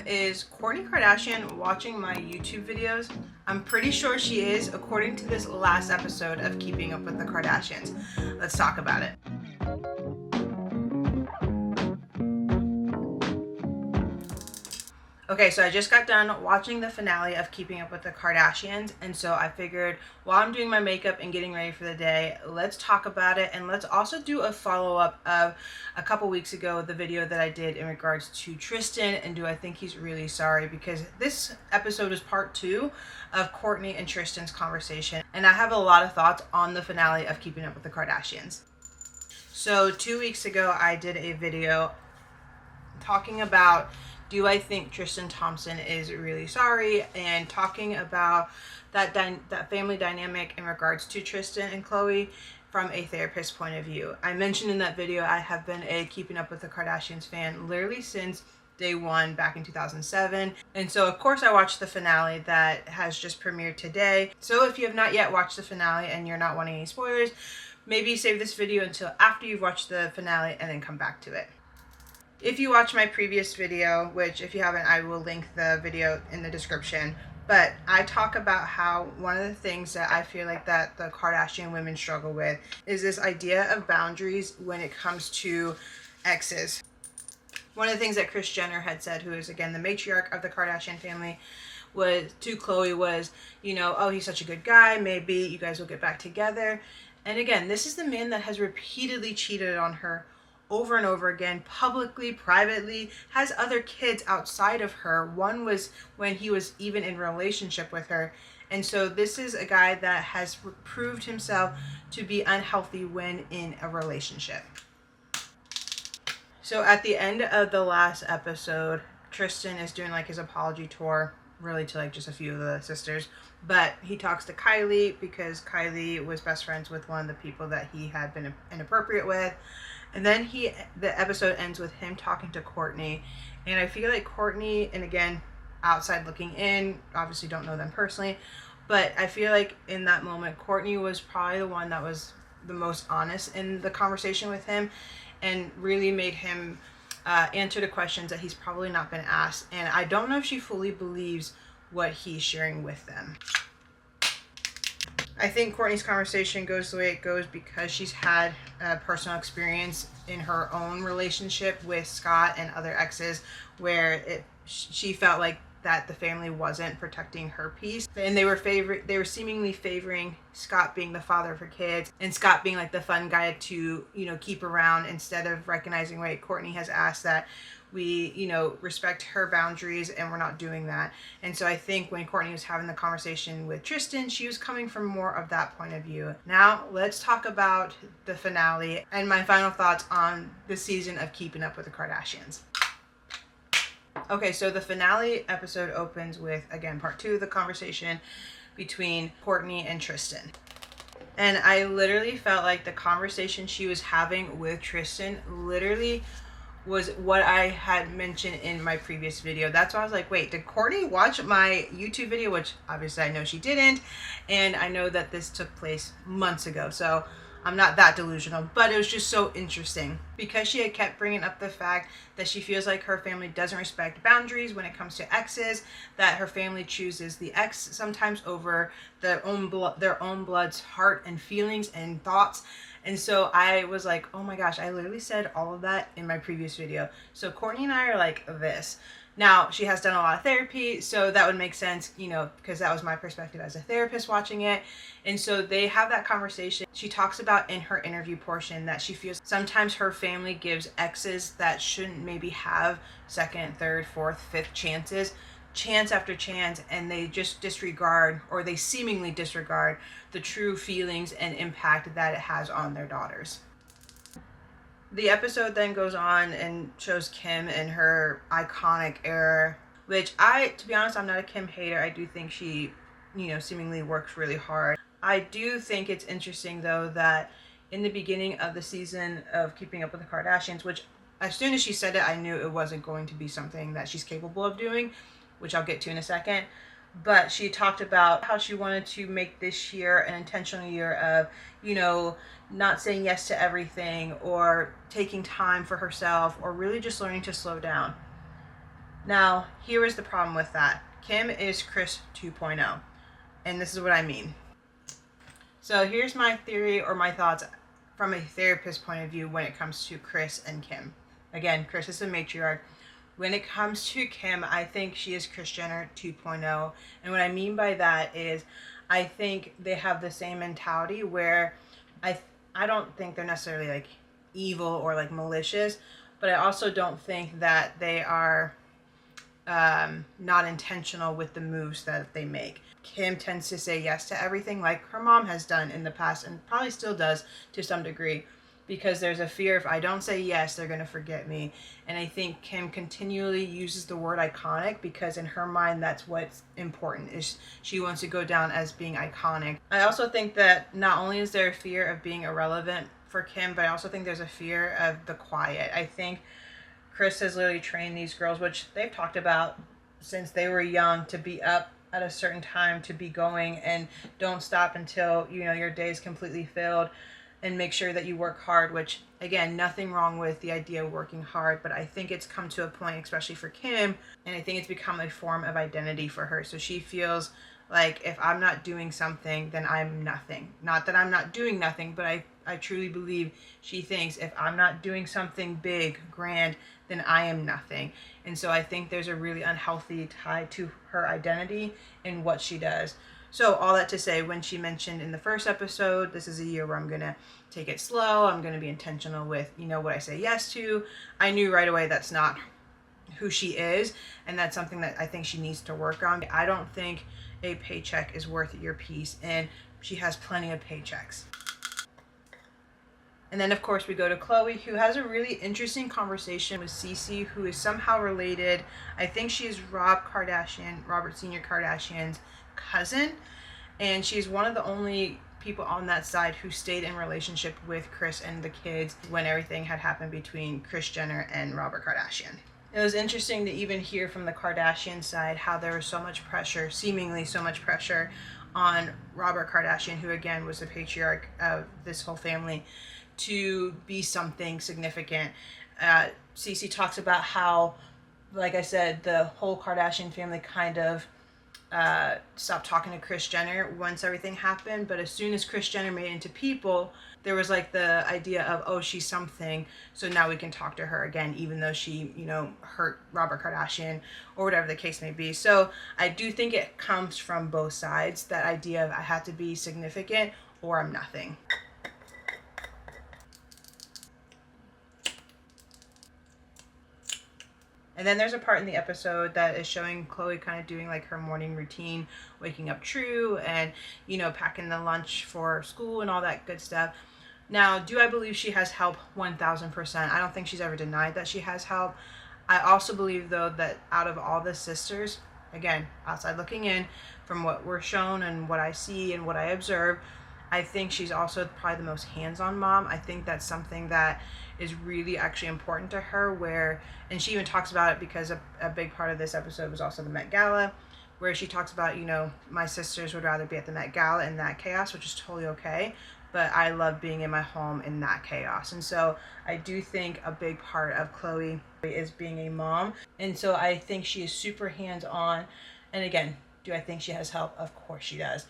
Is Kourtney Kardashian watching my YouTube videos? I'm pretty sure she is, according to this last episode of Keeping Up with the Kardashians. Let's talk about it. Okay, so I just got done watching the finale of Keeping Up with the Kardashians, and so I figured while I'm doing my makeup and getting ready for the day, let's talk about it, and let's also do a follow-up of a couple weeks ago, the video that I did in regards to Tristan, and do I think he's really sorry, because this episode is part 2 of Kourtney and Tristan's conversation, and I have a lot of thoughts on the finale of Keeping Up with the Kardashians. So 2 weeks ago, I did a video talking about, do I think Tristan Thompson is really sorry, and talking about that family dynamic in regards to Tristan and Khloe from a therapist point of view. I mentioned in that video I have been a Keeping Up with the Kardashians fan literally since day one back in 2007, and so of course I watched the finale that has just premiered today. So if you have not yet watched the finale and you're not wanting any spoilers, maybe save this video until after you've watched the finale and then come back to it. If you watch my previous video, which if you haven't, I will link the video in the description, but I talk about how one of the things that I feel like that the Kardashian women struggle with is this idea of boundaries when it comes to exes. One of the things that Kris Jenner had said, who is again the matriarch of the Kardashian family, was to Khloe was, oh, he's such a good guy, maybe you guys will get back together. And again, this is the man that has repeatedly cheated on her over and over again, publicly, privately, has other kids outside of her. One was when he was even in relationship with her. And so this is a guy that has proved himself to be unhealthy when in a relationship. So at the end of the last episode, Tristan is doing like his apology tour, really to like just a few of the sisters, but he talks to Kylie because Kylie was best friends with one of the people that he had been inappropriate with. And then the episode ends with him talking to Kourtney. And I feel like Kourtney, and again, outside looking in, obviously don't know them personally, but I feel like in that moment, Kourtney was probably the one that was the most honest in the conversation with him and really made him answer the questions that he's probably not been asked. And I don't know if she fully believes what he's sharing with them. I think Kourtney's conversation goes the way it goes because she's had a personal experience in her own relationship with Scott and other exes where she felt like that the family wasn't protecting her peace, and they were seemingly favoring Scott being the father of her kids and Scott being like the fun guy to keep around, instead of recognizing, wait, Kourtney has asked that we respect her boundaries, and we're not doing that. And so I think when Kourtney was having the conversation with Tristan, she was coming from more of that point of view. Now let's talk about the finale and my final thoughts on the season of Keeping Up with the Kardashians. Okay, so the finale episode opens with, again, part 2 of the conversation between Kourtney and Tristan. And I literally felt like the conversation she was having with Tristan literally was what I had mentioned in my previous video. That's why I was like, wait, did Kourtney watch my YouTube video? Which obviously I know she didn't. And I know that this took place months ago, so I'm not that delusional, but it was just so interesting because she had kept bringing up the fact that she feels like her family doesn't respect boundaries when it comes to exes, that her family chooses the ex sometimes over their own blood's heart and feelings and thoughts. And so I was like, oh my gosh, I literally said all of that in my previous video. So Kourtney and I are like this. Now, she has done a lot of therapy, so that would make sense, because that was my perspective as a therapist watching it. And so they have that conversation. She talks about in her interview portion that she feels sometimes her family gives exes that shouldn't maybe have second, third, fourth, fifth chances, chance after chance, and they just disregard, or they seemingly disregard, the true feelings and impact that it has on their daughters. The episode then goes on and shows Kim in her iconic era, which to be honest, I'm not a Kim hater. I do think she, seemingly works really hard. I do think it's interesting, though, that in the beginning of the season of Keeping Up with the Kardashians, which as soon as she said it, I knew it wasn't going to be something that she's capable of doing, which I'll get to in a second. But she talked about how she wanted to make this year an intentional year of, not saying yes to everything, or taking time for herself, or really just learning to slow down. Now, here is the problem with that. Kim is Kris 2.0, and this is what I mean. So here's my theory or my thoughts from a therapist point of view when it comes to Kris and Kim. Again, Kris is the matriarch. When it comes to Kim, I think she is Kris Jenner 2.0. And what I mean by that is I think they have the same mentality where I don't think they're necessarily like evil or like malicious, but I also don't think that they are not intentional with the moves that they make. Kim tends to say yes to everything like her mom has done in the past and probably still does to some degree, because there's a fear if I don't say yes, they're going to forget me. And I think Kim continually uses the word iconic because in her mind, that's what's important, is she wants to go down as being iconic. I also think that not only is there a fear of being irrelevant for Kim, but I also think there's a fear of the quiet. I think Kris has literally trained these girls, which they've talked about since they were young, to be up at a certain time, to be going, and don't stop until, you know, your day is completely filled, and make sure that you work hard, which, again, nothing wrong with the idea of working hard, but I think it's come to a point, especially for Kim, and I think it's become a form of identity for her. So she feels like if I'm not doing something, then I'm nothing. Not that I'm not doing nothing, but I truly believe she thinks if I'm not doing something big, grand, then I am nothing. And so I think there's a really unhealthy tie to her identity in what she does. So all that to say, when she mentioned in the first episode, this is a year where I'm going to take it slow, I'm going to be intentional with, you know, what I say yes to, I knew right away that's not who she is, and that's something that I think she needs to work on. I don't think a paycheck is worth your peace, and she has plenty of paychecks. And then, of course, we go to Khloe, who has a really interesting conversation with Cece, who is somehow related. I think she's Robert Sr. Kardashian's cousin. And she's one of the only people on that side who stayed in relationship with Kris and the kids when everything had happened between Kris Jenner and Robert Kardashian. It was interesting to even hear from the Kardashian side how there was so much pressure, seemingly so much pressure, on Robert Kardashian, who again was the patriarch of this whole family, to be something significant. Cece talks about how, like I said, the whole Kardashian family kind of stopped talking to Kris Jenner once everything happened, but as soon as Kris Jenner made it into People, there was like the idea of, oh, she's something, so now we can talk to her again, even though she, you know, hurt Robert Kardashian or whatever the case may be. So I do think it comes from both sides, that idea of I have to be significant or I'm nothing. And then there's a part in the episode that is showing Khloe kind of doing like her morning routine, waking up true and, you know, packing the lunch for school and all that good stuff. Now, do I believe she has help? 1000%. I don't think she's ever denied that she has help. I also believe, though, that out of all the sisters, again, outside looking in, from what we're shown and what I see and what I observe, I think she's also probably the most hands-on mom. I think that's something that is really actually important to her, where, and she even talks about it because a big part of this episode was also the Met Gala, where she talks about, you know, my sisters would rather be at the Met Gala in that chaos, which is totally okay, but I love being in my home in that chaos. And so I do think a big part of Khloe is being a mom, and so I think she is super hands-on. And again, do I think she has help? Of course she does.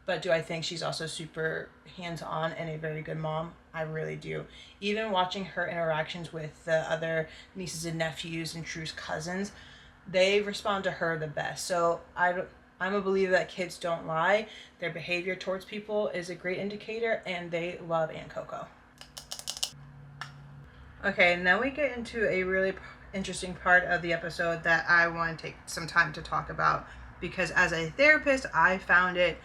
But do I think she's also super hands-on and a very good mom? I really do. Even watching her interactions with the other nieces and nephews and True's cousins, they respond to her the best. So I'm a believer that kids don't lie. Their behavior towards people is a great indicator, and they love Aunt Coco. Okay, now we get into a really interesting part of the episode that I want to take some time to talk about, because as a therapist, I found it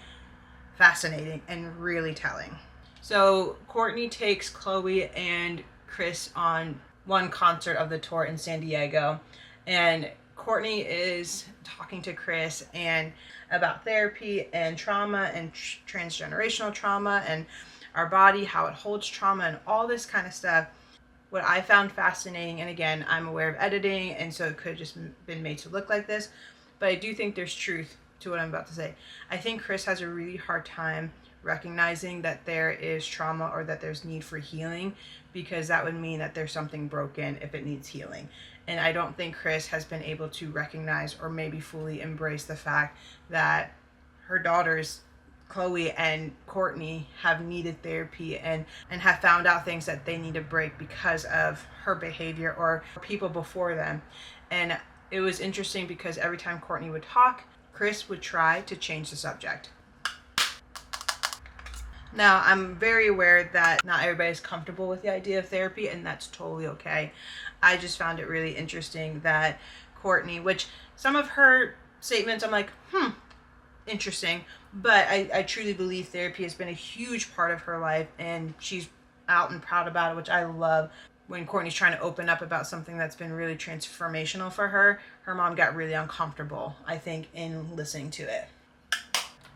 fascinating and really telling. So Kourtney takes Khloe and Kris on one concert of the tour in San Diego, and Kourtney is talking to Kris and about therapy and trauma and transgenerational trauma and our body, how it holds trauma and all this kind of stuff. What I found fascinating, and again, I'm aware of editing, and so it could have just been made to look like this, but I do think there's truth to what I'm about to say. I think Kris has a really hard time recognizing that there is trauma or that there's need for healing, because that would mean that there's something broken if it needs healing. And I don't think Kris has been able to recognize or maybe fully embrace the fact that her daughters, Khloe and Kourtney, have needed therapy and have found out things that they need to break because of her behavior or people before them. And it was interesting because every time Kourtney would talk, Kris would try to change the subject. Now, I'm very aware that not everybody's comfortable with the idea of therapy, and that's totally okay. I just found it really interesting that Kourtney, which some of her statements I'm like, interesting, but I truly believe therapy has been a huge part of her life, and she's out and proud about it, which I love. When Kourtney's trying to open up about something that's been really transformational for her, her mom got really uncomfortable, I think, in listening to it.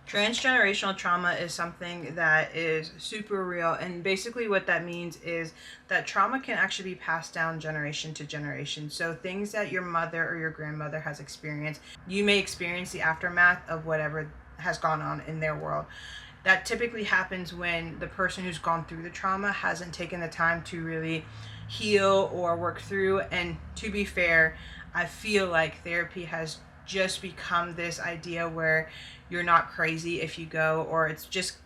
Transgenerational trauma is something that is super real, and basically what that means is that trauma can actually be passed down generation to generation. So things that your mother or your grandmother has experienced, you may experience the aftermath of whatever has gone on in their world. That typically happens when the person who's gone through the trauma hasn't taken the time to really heal or work through. And to be fair, I feel like therapy has just become this idea where you're not crazy if you go, or it's just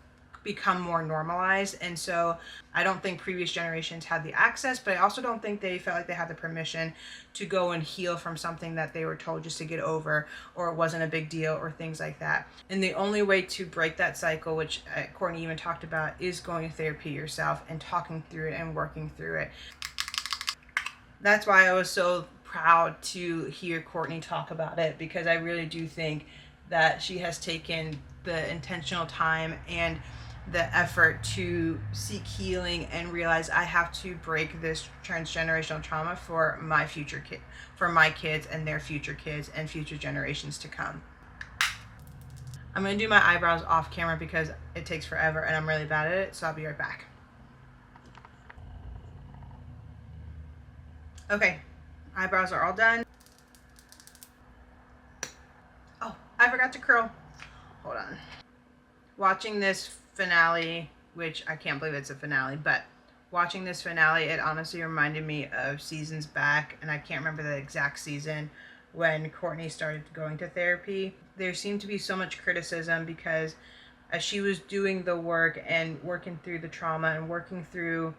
become more normalized. And so I don't think previous generations had the access, but I also don't think they felt like they had the permission to go and heal from something that they were told just to get over, or it wasn't a big deal, or things like that. And the only way to break that cycle, which Kourtney even talked about, is going to therapy yourself and talking through it and working through it. That's why I was so proud to hear Kourtney talk about it, because I really do think that she has taken the intentional time and the effort to seek healing and realize I have to break this transgenerational trauma for my future kid, for my kids and their future kids and future generations to come. I'm going to do my eyebrows off camera because it takes forever and I'm really bad at it, so I'll be right back. Okay, eyebrows are all done. Oh, I forgot to curl. Hold on. Watching this finale, which I can't believe it's a finale, but watching this finale, it honestly reminded me of seasons back, and I can't remember the exact season, when Kourtney started going to therapy. There seemed to be so much criticism because as she was doing the work and working through the trauma and working through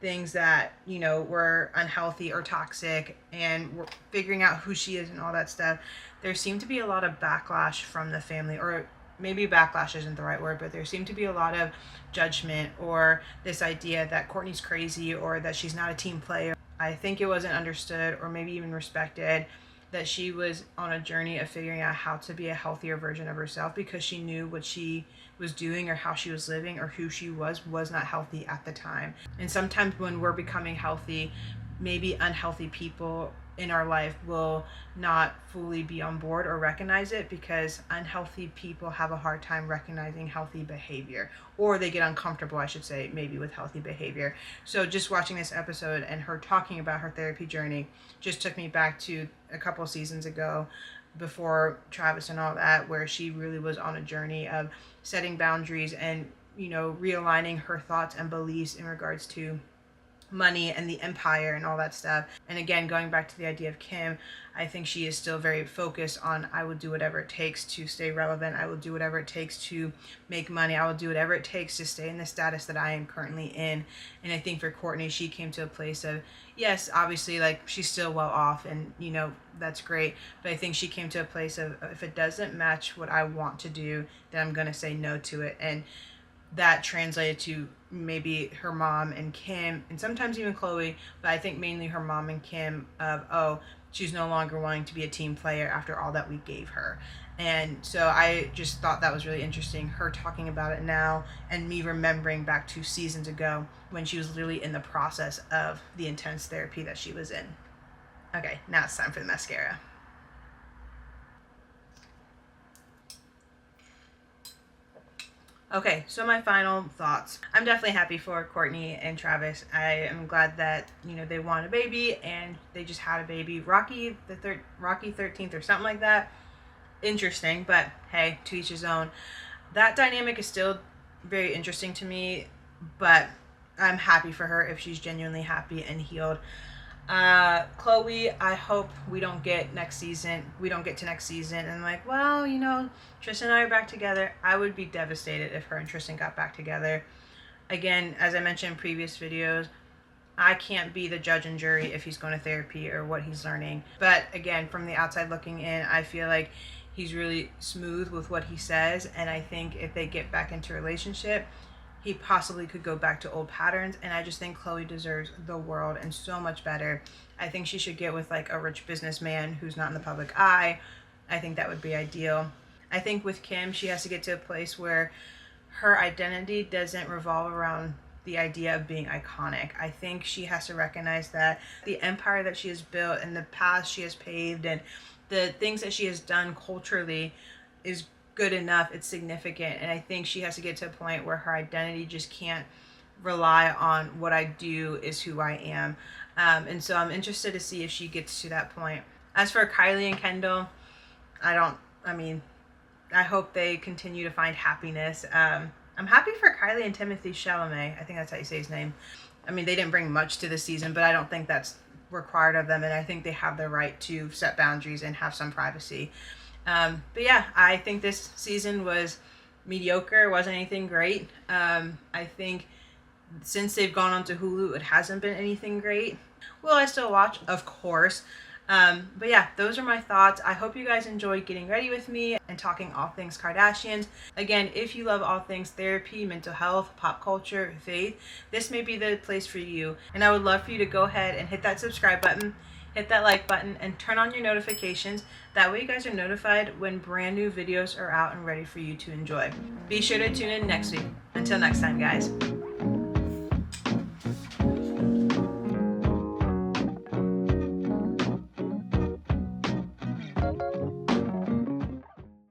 things that, you know, were unhealthy or toxic, and we're figuring out who she is and all that stuff, there seemed to be a lot of backlash from the family, or maybe backlash isn't the right word, but there seemed to be a lot of judgment, or this idea that Kourtney's crazy or that she's not a team player. I think it wasn't understood or maybe even respected that she was on a journey of figuring out how to be a healthier version of herself, because she knew what she was doing or how she was living or who she was not healthy at the time. And sometimes when we're becoming healthy, maybe unhealthy people in our life will not fully be on board or recognize it, because unhealthy people have a hard time recognizing healthy behavior, or they get uncomfortable, I should say, maybe with healthy behavior. So just watching this episode and her talking about her therapy journey just took me back to a couple seasons ago, before Travis and all that, where she really was on a journey of setting boundaries and, you know, realigning her thoughts and beliefs in regards to money and the empire and all that stuff. And again, going back to the idea of Kim, I think she is still very focused on, I will do whatever it takes to stay relevant, I will do whatever it takes to make money, I will do whatever it takes to stay in the status that I am currently in. And I think for Kourtney, she came to a place of, yes, obviously, like, she's still well off and, you know, that's great, but I think she came to a place of, if it doesn't match what I want to do, then I'm going to say no to it. And that translated to maybe her mom and Kim, and sometimes even Khloe, but I think mainly her mom and Kim, of, oh, she's no longer wanting to be a team player after all that we gave her. And so I just thought that was really interesting, her talking about it now, and me remembering back 2 seasons ago when she was literally in the process of the intense therapy that she was in. Okay, now it's time for the mascara. Okay, so my final thoughts. I'm definitely happy for Kourtney and Travis. I am glad that, you know, they want a baby and they just had a baby. Rocky 13th or something like that. Interesting, but hey, to each his own. That dynamic is still very interesting to me, but I'm happy for her if she's genuinely happy and healed. Chloe, I hope we don't get to next season and like, well, you know, Tristan and I are back together. I would be devastated if her and Tristan got back together. Again, as I mentioned in previous videos, I can't be the judge and jury if he's going to therapy or what he's learning. But again, from the outside looking in, I feel like he's really smooth with what he says, and I think if they get back into a relationship, he possibly could go back to old patterns. And I just think Chloe deserves the world and so much better. I think she should get with like a rich businessman who's not in the public eye. I think that would be ideal. I think with Kim, she has to get to a place where her identity doesn't revolve around the idea of being iconic. I think she has to recognize that the empire that she has built and the path she has paved and the things that she has done culturally is good enough, it's significant, and I think she has to get to a point where her identity just can't rely on what I do is who I am. And so I'm interested to see if she gets to that point. As for Kylie and Kendall, I hope they continue to find happiness. I'm happy for Kylie and Timothy Chalamet. I think that's how you say his name. I mean, they didn't bring much to the season, but I don't think that's required of them, and I think they have the right to set boundaries and have some privacy. But yeah, I think this season was mediocre. It wasn't anything great. I think since they've gone on to Hulu, it hasn't been anything great. Will I still watch? Of course. But yeah, those are my thoughts. I hope you guys enjoyed getting ready with me and talking all things Kardashians. Again, if you love all things therapy, mental health, pop culture, faith, this may be the place for you. And I would love for you to go ahead and hit that subscribe button, hit that like button, and turn on your notifications. That way you guys are notified when brand new videos are out and ready for you to enjoy. Be sure to tune in next week. Until next time, guys.